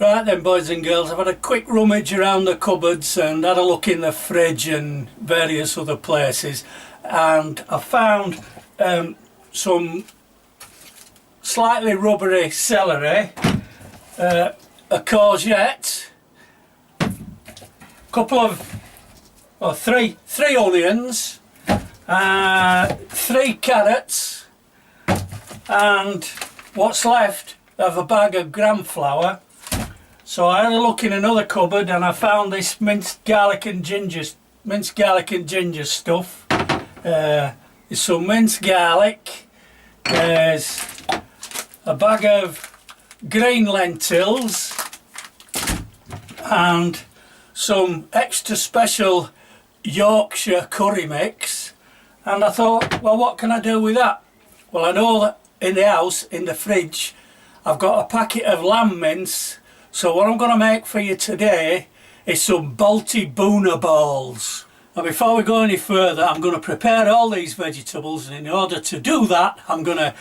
Right then, boys and girls, I've had a quick rummage around the cupboards and had a look in the fridge and various other places, and I found some slightly rubbery celery, a courgette, couple of, three onions, 3 carrots, and what's left of a bag of gram flour. So I had a look in another cupboard and I found this minced garlic and ginger stuff. There's some minced garlic, there's a bag of green lentils and some extra special Yorkshire curry mix, and I thought, well, what can I do with that? Well, I know that in the house, in the fridge, I've got a packet of lamb mince. So what I'm going to make for you today is some Balti Boona balls. Now before we go any further, I'm going to prepare all these vegetables, and in order to do that I'm going to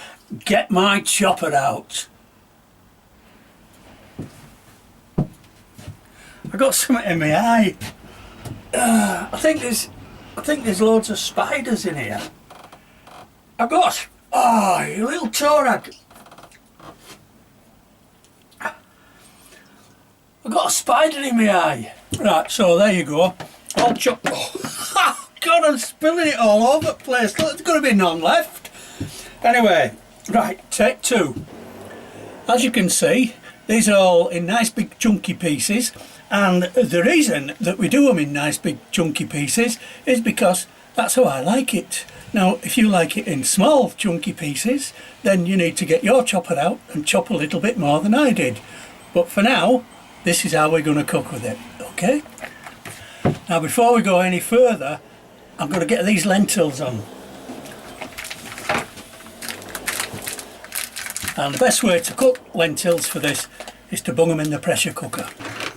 get my chopper out. I got something in my eye. I think there's loads of spiders in here. I got, you little torag. I've got a spider in my eye. Right, so there you go. I'll chop. Oh, God, I'm spilling it all over the place. There's going to be none left. Anyway, right, take 2. As you can see, these are all in nice big chunky pieces. And the reason that we do them in nice big chunky pieces is because that's how I like it. Now, if you like it in small chunky pieces, then you need to get your chopper out and chop a little bit more than I did. But for now, this is how we're going to cook with it, okay? Now before we go any further, I'm going to get these lentils on. And the best way to cook lentils for this is to bung them in the pressure cooker.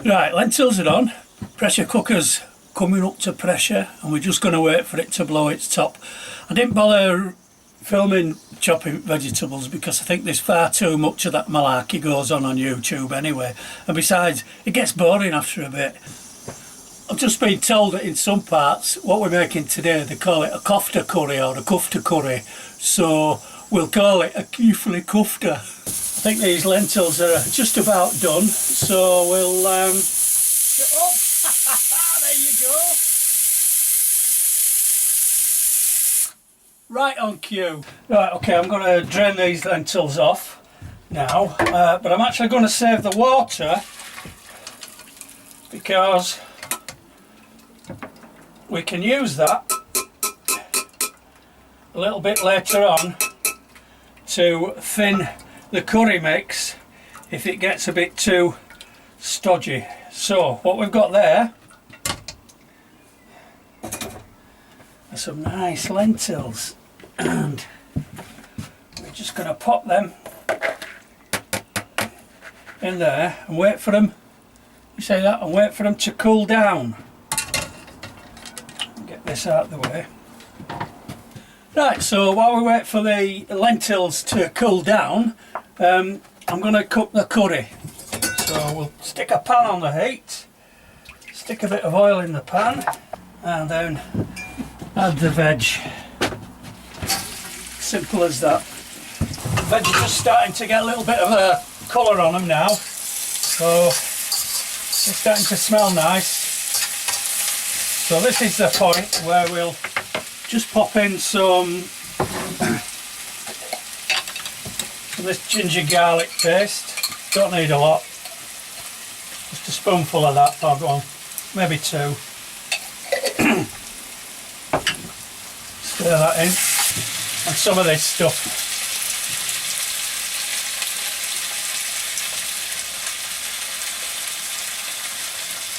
Right, lentils are on, pressure cooker's coming up to pressure, and we're just going to wait for it to blow its top. I didn't bother filming chopping vegetables because I think there's far too much of that malarkey goes on YouTube anyway, and besides it gets boring after a bit. I've just been told that in some parts what we're making today, they call it a kofta curry or a kufta curry, so we'll call it a Keefli Kufta. I think these lentils are just about done, so we'll there you go. Right on cue. Right, okay, I'm going to drain these lentils off now, but I'm actually going to save the water because we can use that a little bit later on to thin the curry mix if it gets a bit too stodgy. So what we've got there are some nice lentils, and we're just going to pop them in there and wait for them, you say that, and wait for them to cool down. Get this out of the way. Right, so while we wait for the lentils to cool down, I'm going to cook the curry. So we'll stick a pan on the heat, stick a bit of oil in the pan, and then add the veg. Simple as that. The veg are just starting to get a little bit of a colour on them now, so they're starting to smell nice. So this is the point where we'll just pop in some of this ginger garlic paste. Don't need a lot, just a spoonful of that, or one, maybe 2. Stir that in, and some of this stuff.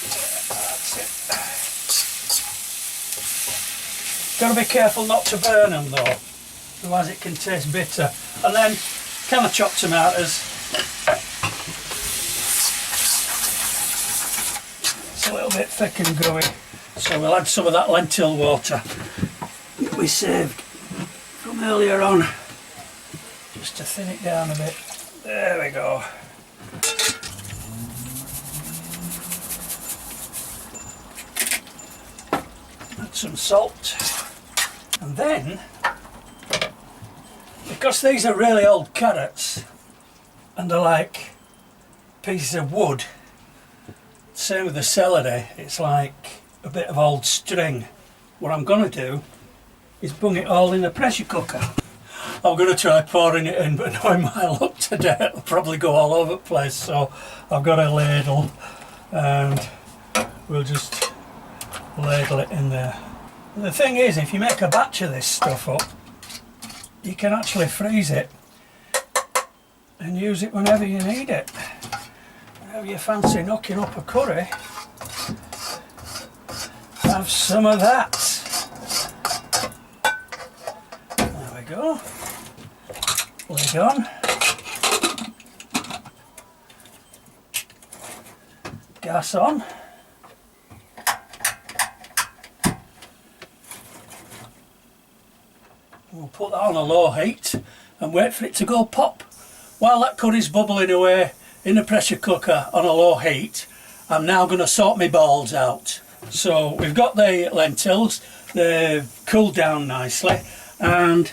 That's it. Got to be careful not to burn them though, otherwise it can taste bitter. And then can of chopped tomatoes. It's a little bit thick and gooey, so we'll add some of that lentil water that we saved from earlier on, just to thin it down a bit. There we go. some salt, and then, because these are really old carrots and they're like pieces of wood, same with the celery, it's like a bit of old string. What I'm going to do is bung it all in the pressure cooker. I'm going to try pouring it in, but knowing my luck today, it'll probably go all over the place, so I've got a ladle and we'll just ladle it in there. The thing is, if you make a batch of this stuff up, you can actually freeze it and use it whenever you need it. Whenever you fancy knocking up a curry, have some of that. There we go. Lid on. Gas on. We'll put that on a low heat and wait for it to go pop. While that curry's bubbling away in the pressure cooker on a low heat, I'm now going to sort my balls out. So we've got the lentils, they've cooled down nicely, and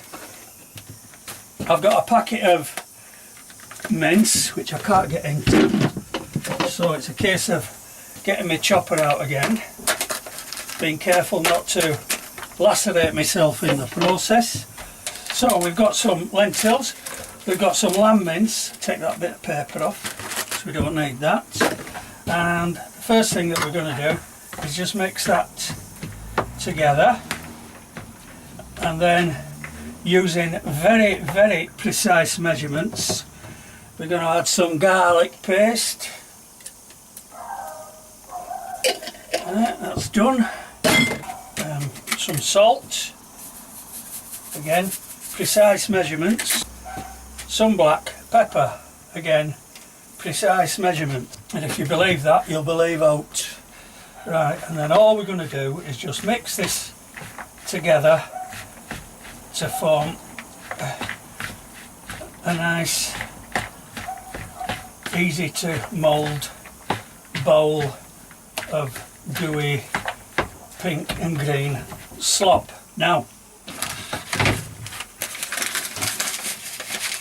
I've got a packet of mince which I can't get into, so it's a case of getting my chopper out again, being careful not to lacerate myself in the process. So we've got some lentils, we've got some lamb mince, take that bit of paper off so we don't need that, and the first thing that we're going to do is just mix that together, and then using very, very precise measurements, we're going to add some garlic paste. That's done. Some salt, again precise measurements. Some black pepper, again precise measurement. And if you believe that, you'll believe oat. Right, and then all we're going to do is just mix this together to form a nice, easy to mould bowl of gooey pink and green slop. Now,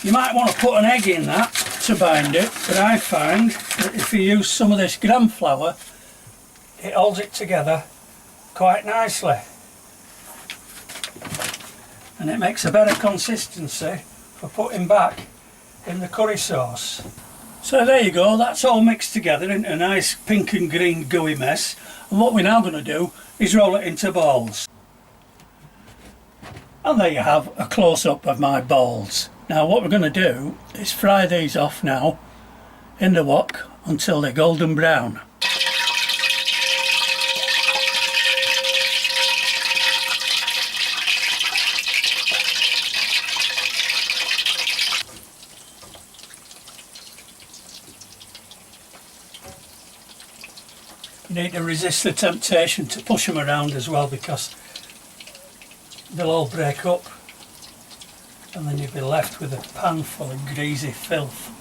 you might want to put an egg in that to bind it, but I find that if you use some of this gram flour, it holds it together quite nicely, and it makes a better consistency for putting back in the curry sauce. So there you go, that's all mixed together into a nice pink and green gooey mess, and what we're now going to do is roll it into balls. And there you have a close-up of my balls. Now what we're going to do is fry these off now in the wok until they're golden brown. You need to resist the temptation to push them around as well, because they'll all break up and then you'll be left with a pan full of greasy filth.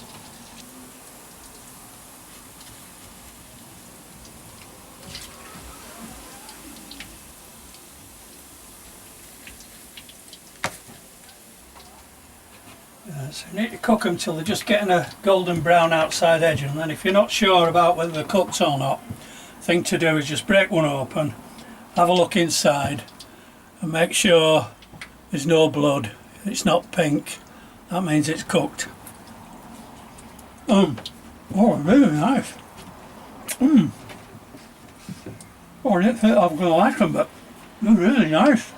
So you need to cook them till they're just getting a golden brown outside edge, and then if you're not sure about whether they're cooked or not, thing to do is just break one open, have a look inside and make sure there's no blood, it's not pink, that means it's cooked. Oh, really nice. Oh, I didn't think I was going to like them, but they're really nice.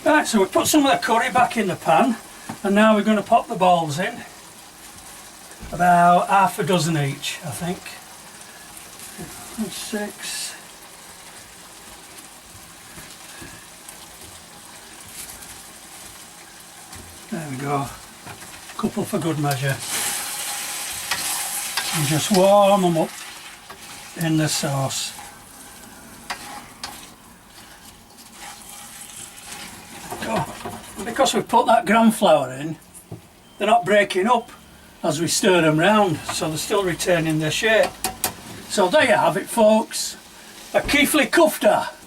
Right, so we put some of the curry back in the pan, and now we're going to pop the balls in, about half a dozen each, I think. 6. There we go, couple for good measure, and just warm them up in the sauce. Because we've put that gram flour in, they're not breaking up as we stir them round, so they're still retaining their shape. So there you have it, folks. A Keefli Kufta.